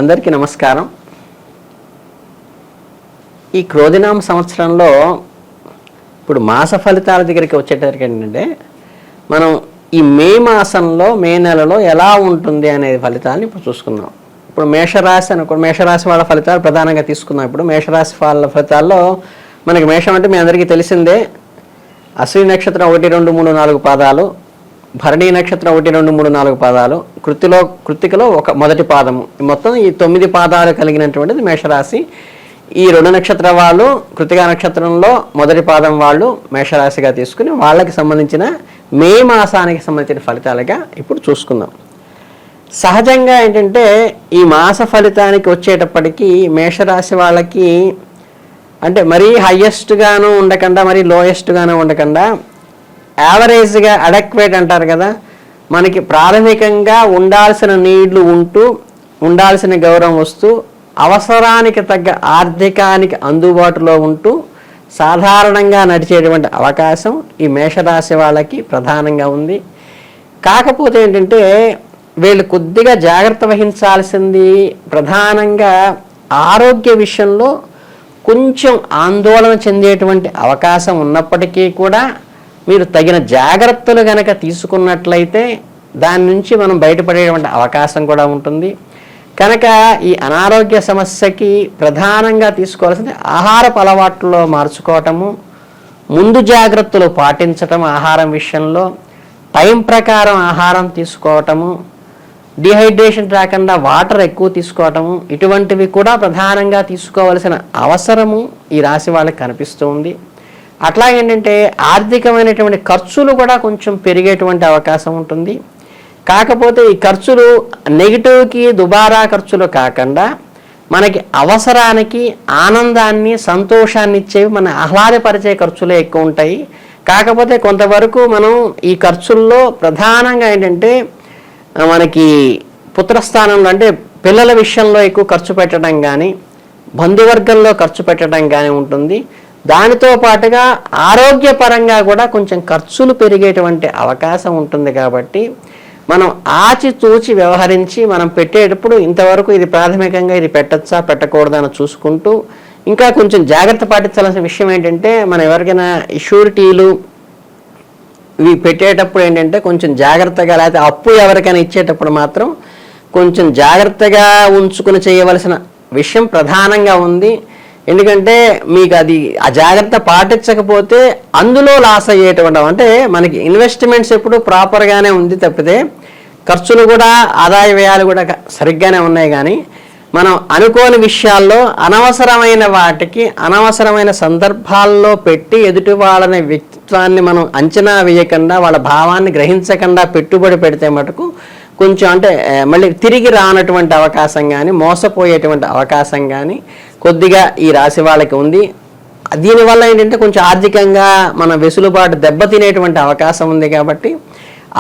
అందరికీ నమస్కారం. ఈ క్రోధినామ సంవత్సరంలో ఇప్పుడు మాస ఫలితాల దగ్గరికి వచ్చేటరికి ఏంటంటే మనం ఈ మే మాసంలో మే నెలలో ఎలా ఉంటుంది అనే ఫలితాలను ఇప్పుడు చూసుకుందాం. ఇప్పుడు మేషరాశి అనుకోండి, మేషరాశి వాళ్ళ ఫలితాలు ప్రధానంగా తీసుకుందాం. ఇప్పుడు మేషరాశి వాళ్ళ ఫలితాల్లో మనకి మేషం అంటే మీ అందరికీ తెలిసిందే. అశ్విని నక్షత్రం 1, 2, 3, 4 పాదాలు, భరణీ నక్షత్రం 1, 2, 3, 4 పాదాలు, కృత్తికలో ఒక మొదటి పాదము, మొత్తం ఈ 9 పాదాలు కలిగినటువంటిది మేషరాశి. ఈ 2 నక్షత్రం వాళ్ళు కృత్తికా నక్షత్రంలో మొదటి పాదం వాళ్ళు మేషరాశిగా తీసుకుని వాళ్ళకి సంబంధించిన మే మాసానికి సంబంధించిన ఫలితాలుగా ఇప్పుడు చూసుకుందాం. సహజంగా ఏంటంటే ఈ మాస ఫలితానికి వచ్చేటప్పటికీ మేషరాశి వాళ్ళకి అంటే మరీ హయ్యెస్ట్గాను ఉండకుండా మరీ లోయెస్ట్గాను ఉండకుండా యావరేజ్గా అడక్వేట్ అంటారు కదా, మనకి ప్రాథమికంగా ఉండాల్సిన నీళ్లు ఉంటూ ఉండాల్సిన గౌరవం వస్తూ అవసరానికి తగ్గ ఆర్థికానికి అందుబాటులో ఉంటూ సాధారణంగా నడిచేటువంటి అవకాశం ఈ మేషరాశి వాళ్ళకి ప్రధానంగా ఉంది. కాకపోతే ఏంటంటే వీళ్ళు కొద్దిగా జాగ్రత్త వహించాల్సింది ప్రధానంగా ఆరోగ్య విషయంలో కొంచెం ఆందోళన చెందేటువంటి అవకాశం ఉన్నప్పటికీ కూడా మీరు తగిన జాగ్రత్తలు కనుక తీసుకున్నట్లయితే దాని నుంచి మనం బయటపడేటువంటి అవకాశం కూడా ఉంటుంది. కనుక ఈ అనారోగ్య సమస్యకి ప్రధానంగా తీసుకోవాల్సింది ఆహారపు అలవాట్లలో మార్చుకోవటము, ముందు జాగ్రత్తలు పాటించటం, ఆహారం విషయంలో టైం ప్రకారం ఆహారం తీసుకోవటము, డిహైడ్రేషన్ రాకుండా వాటర్ ఎక్కువ తీసుకోవటము, ఇటువంటివి కూడా ప్రధానంగా తీసుకోవాల్సిన అవసరము ఈ రాశి వాళ్ళకి కనిపిస్తూ ఉంది. అట్లాగేంటంటే ఆర్థికమైనటువంటి ఖర్చులు కూడా కొంచెం పెరిగేటువంటి అవకాశం ఉంటుంది. కాకపోతే ఈ ఖర్చులు నెగిటివ్కి దుబారా ఖర్చులు కాకుండా మనకి అవసరానికి ఆనందాన్ని సంతోషాన్ని ఇచ్చేవి, మన ఆహ్లాదపరిచే ఖర్చులే ఎక్కువ ఉంటాయి. కాకపోతే కొంతవరకు మనం ఈ ఖర్చుల్లో ప్రధానంగా ఏంటంటే మనకి పుత్రస్థానంలో అంటే పిల్లల విషయంలో ఎక్కువ ఖర్చు పెట్టడం కానీ బంధువర్గంలో ఖర్చు పెట్టడం కానీ ఉంటుంది. దానితో పాటుగా ఆరోగ్యపరంగా కూడా కొంచెం ఖర్చులు పెరిగేటువంటి అవకాశం ఉంటుంది. కాబట్టి మనం ఆచితూచి వ్యవహరించి మనం పెట్టేటప్పుడు ఇంతవరకు ఇది ప్రాథమికంగా ఇది పెట్టచ్చా పెట్టకూడదని చూసుకుంటూ ఇంకా కొంచెం జాగ్రత్త పాటించాల్సిన విషయం ఏంటంటే మనం ఎవరికైనా షూరిటీలు ఇవి పెట్టేటప్పుడు ఏంటంటే కొంచెం జాగ్రత్తగా, లేకపోతే అప్పు ఎవరికైనా ఇచ్చేటప్పుడు మాత్రం కొంచెం జాగ్రత్తగా ఉంచుకుని చేయవలసిన విషయం ప్రధానంగా ఉంది. ఎందుకంటే మీకు అది ఆ జాగ్రత్త పాటించకపోతే అందులో లాస్ అయ్యేటువంటి అంటే మనకి ఇన్వెస్ట్మెంట్స్ ఎప్పుడు ప్రాపర్గానే ఉంది తప్పితే ఖర్చులు కూడా ఆదాయ వ్యయాలు కూడా సరిగ్గానే ఉన్నాయి. కానీ మనం అనుకోని విషయాల్లో అనవసరమైన వాటికి అనవసరమైన సందర్భాల్లో పెట్టి ఎదుటి వాళ్ళని వ్యక్తిత్వాన్ని మనం అంచనా వేయకుండా వాళ్ళ భావాన్ని గ్రహించకుండా పెట్టుబడి పెడితే మటుకు కొంచెం అంటే మళ్ళీ తిరిగి రానటువంటి అవకాశం కానీ మోసపోయేటువంటి అవకాశం కానీ కొద్దిగా ఈ రాశి వాళ్ళకి ఉంది. దీనివల్ల ఏంటంటే కొంచెం ఆర్థికంగా మన వెసులుబాటు దెబ్బతినేటువంటి అవకాశం ఉంది. కాబట్టి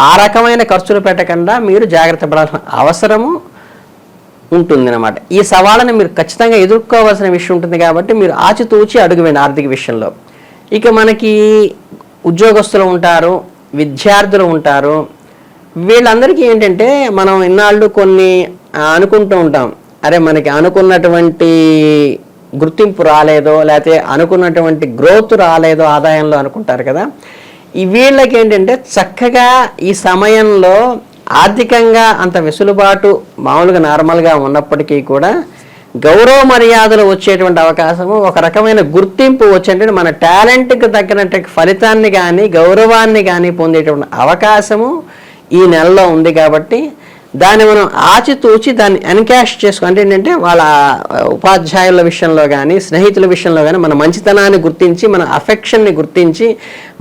ఆ రకమైన ఖర్చులు పెట్టకుండా మీరు జాగ్రత్త పడాల్సిన అవసరము ఉంటుందన్నమాట. ఈ సవాళ్ళని మీరు ఖచ్చితంగా ఎదుర్కోవాల్సిన విషయం ఉంటుంది. కాబట్టి మీరు ఆచితూచి అడుగువేయండి ఆర్థిక విషయంలో. ఇక మనకి ఉద్యోగస్తులు ఉంటారు, విద్యార్థులు ఉంటారు. వీళ్ళందరికీ ఏంటంటే మనం ఇన్నాళ్ళు కొన్ని అనుకుంటూ ఉంటాం, అరే మనకి అనుకున్నటువంటి గుర్తింపు రాలేదో లేకపోతే అనుకున్నటువంటి గ్రోత్ రాలేదో ఆదాయంలో అనుకుంటారు కదా. ఈ వీళ్ళకి ఏంటంటే చక్కగా ఈ సమయంలో ఆర్థికంగా అంత వెసులుబాటు మామూలుగా నార్మల్గా ఉన్నప్పటికీ కూడా గౌరవ మర్యాదలు వచ్చేటువంటి అవకాశము, ఒక రకమైన గుర్తింపు వచ్చేటువంటి మన టాలెంట్కి తగ్గినట్టు ఫలితాన్ని కానీ గౌరవాన్ని కానీ పొందేటువంటి అవకాశము ఈ నెలలో ఉంది. కాబట్టి దాన్ని మనం ఆచితూచి దాన్ని ఎన్కాష్ చేసుకో అంటే ఏంటంటే వాళ్ళ ఉపాధ్యాయుల విషయంలో కానీ స్నేహితుల విషయంలో కానీ మన మంచితనాన్ని గుర్తించి మన అఫెక్షన్ని గుర్తించి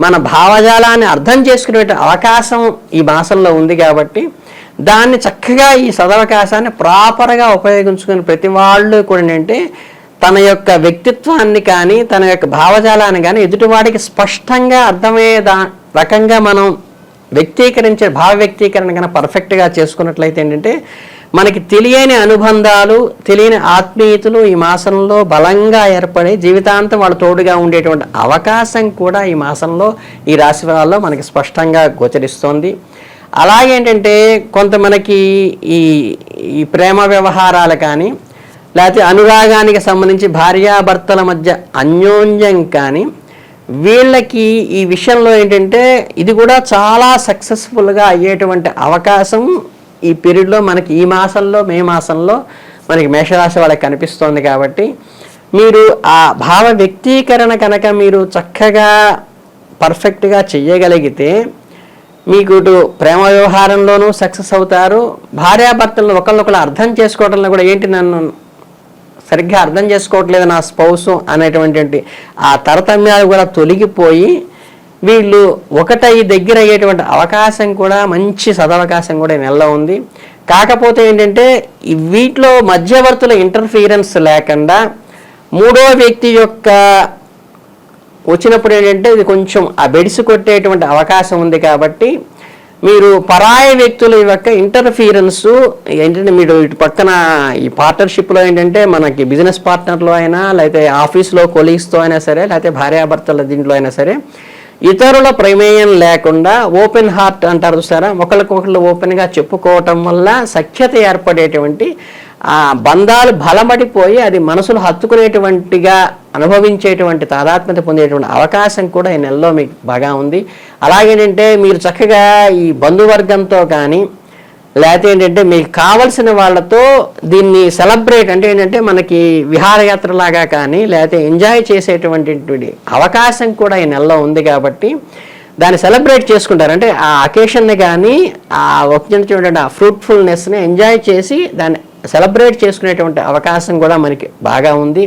మన భావజాలాన్ని అర్థం చేసుకునే అవకాశం ఈ మాసంలో ఉంది. కాబట్టి దాన్ని చక్కగా ఈ సదవకాశాన్ని ప్రాపర్గా ఉపయోగించుకుని ప్రతి వాళ్ళు కూడా ఏంటంటే తన యొక్క వ్యక్తిత్వాన్ని కానీ తన యొక్క భావజాలాన్ని కానీ ఎదుటివాడికి స్పష్టంగా అర్థమయ్యే రకంగా మనం వ్యక్తీకరించే భావ వ్యక్తీకరణ కన్నా పర్ఫెక్ట్గా చేసుకున్నట్లయితే ఏంటంటే మనకి తెలియని అనుబంధాలు, తెలియని ఆత్మీయతలు ఈ మాసంలో బలంగా ఏర్పడి జీవితాంతం వాళ్ళ తోడుగా ఉండేటువంటి అవకాశం కూడా ఈ మాసంలో ఈ రాశి వాళ్ళలో మనకి స్పష్టంగా గోచరిస్తోంది. అలాగేంటంటే కొంత మనకి ఈ ఈ ప్రేమ వ్యవహారాలు కానీ లేకపోతే అనురాగానికి సంబంధించి భార్యాభర్తల మధ్య అన్యోన్యం కానీ వీళ్ళకి ఈ విషయంలో ఏంటంటే ఇది కూడా చాలా సక్సెస్ఫుల్గా అయ్యేటువంటి అవకాశం ఈ పీరియడ్లో మనకి ఈ మాసంలో మే మాసంలో మనకి మేషరాశి వాళ్ళకి కనిపిస్తోంది. కాబట్టి మీరు ఆ భావ వ్యక్తీకరణ కనుక మీరు చక్కగా పర్ఫెక్ట్గా చెయ్యగలిగితే మీకు ఇటు ప్రేమ వ్యవహారంలోనూ సక్సెస్ అవుతారు, భార్యాభర్తలను ఒకళ్ళొకళ్ళు అర్థం చేసుకోవడంలో కూడా ఏంటి నన్ను సరిగ్గా అర్థం చేసుకోవట్లేదు నా స్పౌస్ అనేటువంటి ఆ తరతమ్యాలు కూడా తొలగిపోయి వీళ్ళు ఒకటై దగ్గర అయ్యేటువంటి అవకాశం కూడా మంచి సదవకాశం కూడా ఈ నెలలో ఉంది. కాకపోతే ఏంటంటే వీటిలో మధ్యవర్తుల ఇంటర్ఫీరెన్స్ లేకుండా మూడో వ్యక్తి యొక్క వచ్చినప్పుడు ఏంటంటే ఇది కొంచెం ఆ బెడిసి కొట్టేటువంటి అవకాశం ఉంది. కాబట్టి మీరు పరాయి వ్యక్తుల యొక్క ఇంటర్ఫీరెన్స్ ఏంటంటే మీరు ఇటు పక్కన ఈ పార్ట్నర్షిప్లో ఏంటంటే మనకి బిజినెస్ పార్ట్నర్లో అయినా లేకపోతే ఆఫీస్లో కొలీగ్స్తో అయినా సరే లేకపోతే భార్యాభర్తల దీంట్లో అయినా సరే ఇతరుల ప్రమేయం లేకుండా ఓపెన్ హార్ట్ అంటారు చూసారా, ఒకరికొకళ్ళు ఓపెన్గా చెప్పుకోవటం వల్ల సఖ్యత ఏర్పడేటువంటి ఆ బంధాలు బలపడిపోయి అది మనసులు హత్తుకునేటువంటిగా అనుభవించేటువంటి తాదాత్మ్యత పొందేటువంటి అవకాశం కూడా ఈ నెలలో మీకు బాగా ఉంది. అలాగేంటంటే మీరు చక్కగా ఈ బంధువర్గంతో కానీ లేకపోతే ఏంటంటే మీకు కావలసిన వాళ్ళతో దీన్ని సెలబ్రేట్ అంటే ఏంటంటే మనకి విహారయాత్రలాగా కానీ లేకపోతే ఎంజాయ్ చేసేటువంటి అవకాశం కూడా ఈ నెలలో ఉంది. కాబట్టి దాన్ని సెలబ్రేట్ చేసుకుంటారు. అంటే ఆ అకేషన్ని కానీ ఆ వచ్చినటువంటి ఆ ఫ్రూట్ఫుల్నెస్ని ఎంజాయ్ చేసి దాన్ని సెలబ్రేట్ చేసుకునేటువంటి అవకాశం కూడా మనకి బాగా ఉంది.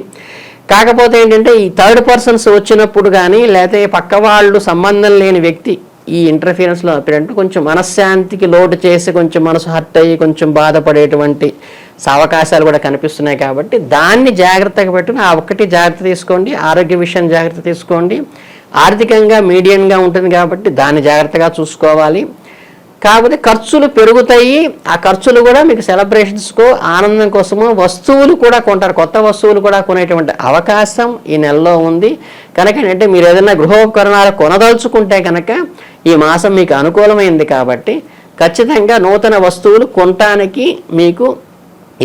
కాకపోతే ఏంటంటే ఈ థర్డ్ పర్సన్స్ వచ్చినప్పుడు కానీ లేకపోతే పక్క వాళ్ళు సంబంధం లేని వ్యక్తి ఈ ఇంటర్ఫీరెన్స్లో అప్పుడంటే కొంచెం మనశ్శాంతికి లోటు చేసి కొంచెం మనసు హర్ట్ అయ్యి కొంచెం బాధపడేటువంటి అవకాశాలు కూడా కనిపిస్తున్నాయి. కాబట్టి దాన్ని జాగ్రత్తగా పెట్టుకుని ఆ ఒక్కటి జాగ్రత్త తీసుకోండి, ఆరోగ్య విషయం జాగ్రత్త తీసుకోండి, ఆర్థికంగా మీడియంగా ఉంటుంది కాబట్టి దాన్ని జాగ్రత్తగా చూసుకోవాలి. కాకపోతే ఖర్చులు పెరుగుతాయి, ఆ ఖర్చులు కూడా మీకు సెలబ్రేషన్స్కో ఆనందం కోసమో వస్తువులు కూడా కొంటారు, కొత్త వస్తువులు కూడా కొనేటువంటి అవకాశం ఈ నెలలో ఉంది. కనుక అంటే మీరు ఏదైనా గృహోపకరణాలు కొనదలుచుకుంటే కనుక ఈ మాసం మీకు అనుకూలమైంది. కాబట్టి ఖచ్చితంగా నూతన వస్తువులు కొనటానికి మీకు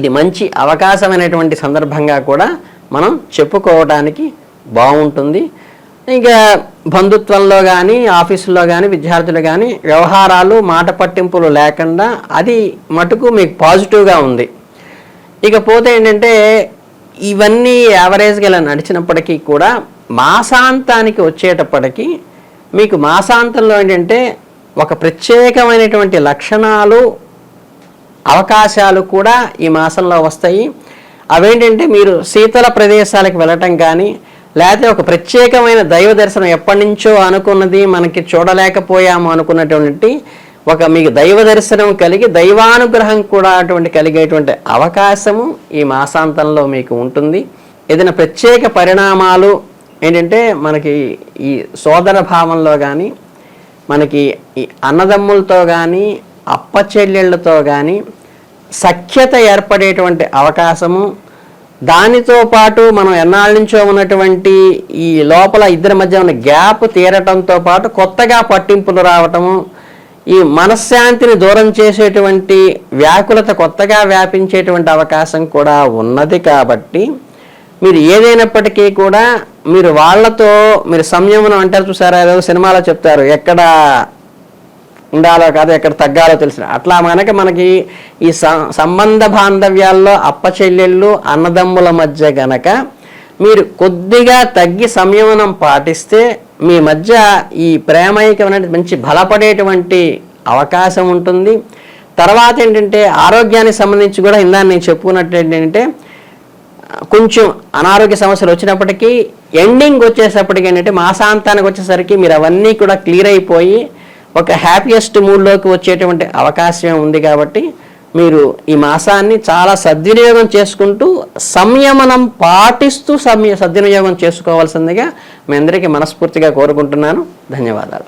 ఇది మంచి అవకాశమైనటువంటి సందర్భంగా కూడా మనం చెప్పుకోవడానికి బాగుంటుంది. ఇంకా బంధుత్వంలో కానీ ఆఫీసుల్లో కానీ విద్యార్థులు కానీ వ్యవహారాలు మాట పట్టింపులు లేకుండా అది మటుకు మీకు పాజిటివ్గా ఉంది. ఇకపోతే ఏంటంటే ఇవన్నీ యావరేజ్గా ఇలా నడిచినప్పటికీ కూడా మాసాంతానికి వచ్చేటప్పటికీ మీకు మాసాంతంలో ఏంటంటే ఒక ప్రత్యేకమైనటువంటి లక్షణాలు అవకాశాలు కూడా ఈ మాసంలో వస్తాయి. అవేంటంటే మీరు శీతల ప్రదేశాలకు వెళ్ళటం కానీ లేకపోతే ఒక ప్రత్యేకమైన దైవ దర్శనం ఎప్పటి నుంచో అనుకున్నది మనకి చూడలేకపోయాము అనుకున్నటువంటి ఒక మీకు దైవ దర్శనం కలిగి దైవానుగ్రహం కూడా అటువంటి కలిగేటువంటి అవకాశము ఈ మాసాంతంలో మీకు ఉంటుంది. ఏదైనా ప్రత్యేక పరిణామాలు ఏంటంటే మనకి ఈ సోదర భావంలో కానీ మనకి ఈ అన్నదమ్ములతో కానీ అప్పచెల్లెళ్ళతో కానీ సఖ్యత ఏర్పడేటువంటి అవకాశము, దానితో పాటు మనం ఎన్నాళ్ళ నుంచో ఉన్నటువంటి ఈ లోపల ఇద్దరి మధ్య ఉన్న గ్యాప్ తీరటంతో పాటు కొత్తగా పట్టింపులు రావటము, ఈ మనశ్శాంతిని దూరం చేసేటువంటి వ్యాకులత కొత్తగా వ్యాపించేటువంటి అవకాశం కూడా ఉన్నది. కాబట్టి మీరు ఏదైనప్పటికీ కూడా మీరు వాళ్ళతో మీరు సంయమనం అంటారు చూసారా, ఏదో సినిమాలో చెప్తారు ఎక్కడ ఉండాలో కాదు ఎక్కడ తగ్గాలో తెలిసిన అట్లా మనకి ఈ సంబంధ బాంధవ్యాల్లో అప్పచెల్లెళ్ళు అన్నదమ్ముల మధ్య గనక మీరు కొద్దిగా తగ్గి సంయమనం పాటిస్తే మీ మధ్య ఈ ప్రేమైకం అనేది మంచి బలపడేటువంటి అవకాశం ఉంటుంది. తర్వాత ఏంటంటే ఆరోగ్యానికి సంబంధించి కూడా ఇందా నేను చెప్పుకున్నట్టు ఏంటంటే కొంచెం అనారోగ్య సమస్యలు వచ్చినప్పటికీ ఎండింగ్ వచ్చేసప్పటికి ఏంటంటే మాసాంతానికి వచ్చేసరికి మీరు అవన్నీ కూడా క్లియర్ అయిపోయి ఒక హ్యాపీయెస్ట్ మూడ్లోకి వచ్చేటువంటి అవకాశం ఉంది. కాబట్టి మీరు ఈ మాసాన్ని చాలా సద్వినియోగం చేసుకుంటూ సంయమనం పాటిస్తూ సద్వినియోగం చేసుకోవాల్సిందిగా మీ అందరికీ మనస్ఫూర్తిగా కోరుకుంటున్నాను. ధన్యవాదాలు.